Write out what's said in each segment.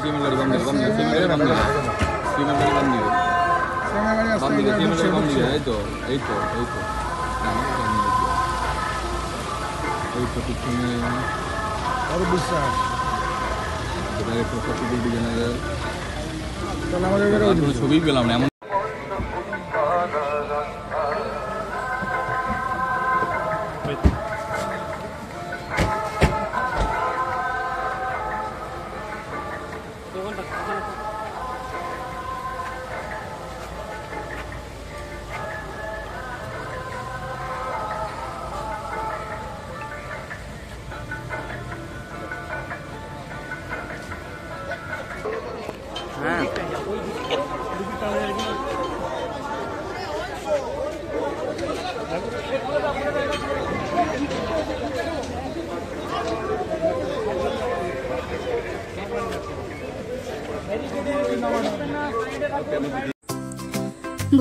সিমের গাড়ি বাম দিকে সিমের গাড়ি বাম দিকে বাম দিকে সিমের গাড়ি বাম দিকে এই তো পিছনে আরো বিশ্বাস আমাদের ছবি পেলাম না এমন।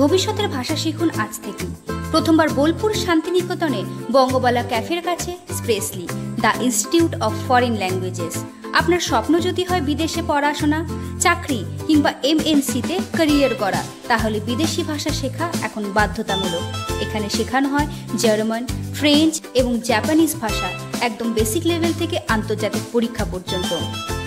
ভবিষ্যতের ভাষা শিখুন আজ থেকেই। প্রথমবার বোলপুর শান্তিনিকেতনে বঙ্গবালা ক্যাফের কাছে স্প্রেসলি the institute of foreign languages. আপনার স্বপ্ন যদি হয় বিদেশে পড়াশোনা, চাকরি কিংবা MNCতে ক্যারিয়ার করা, তাহলে বিদেশি ভাষা শেখা এখন বাধ্যতামূলক। এখানে শেখানো হয় জার্মান, ফ্রেঞ্চ এবং জাপানিজ ভাষা, একদম বেসিক লেভেল থেকে আন্তর্জাতিক পরীক্ষা পর্যন্ত।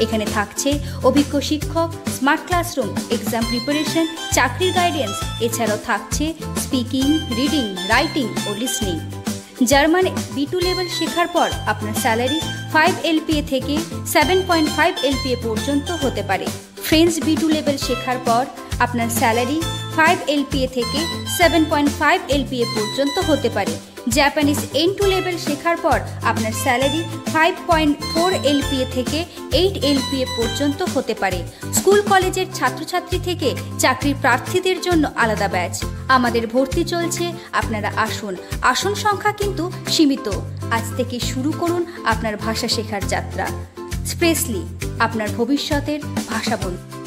এখানে থাকছে অভিজ্ঞ শিক্ষক, স্মার্ট ক্লাসরুম, এক্সাম প্রিপারেশন, চাকরির গাইডেন্স, এছাড়াও থাকছে স্পিকিং, রিডিং, রাইটিং ও লিসনিং। জার্মান B2 লেভেল শেখার পর আপনার স্যালারি 5 LPA থেকে 7.5 LPA পর্যন্ত হতে পারে। ফ্রেঞ্চ B2 লেভেল শেখার পর আপনার স্যালারি 5 LPA থেকে 7.5 LPA পর্যন্ত হতে পারে। জাপানিজ N2 লেভেল শেখার পর আপনার স্যালারি 5.4 LPA থেকে 8 LPA পর্যন্ত হতে পারে। স্কুল কলেজের ছাত্রছাত্রী থেকে চাকরির প্রার্থীদের জন্য আলাদা ব্যাচ। আমাদের ভর্তি চলছে, আপনারা আসুন। আসন সংখ্যা কিন্তু সীমিত। আজ থেকে শুরু করুন আপনার ভাষা শেখার যাত্রা। স্প্রেসলি, আপনার ভবিষ্যতের ভাষা বন্ধু।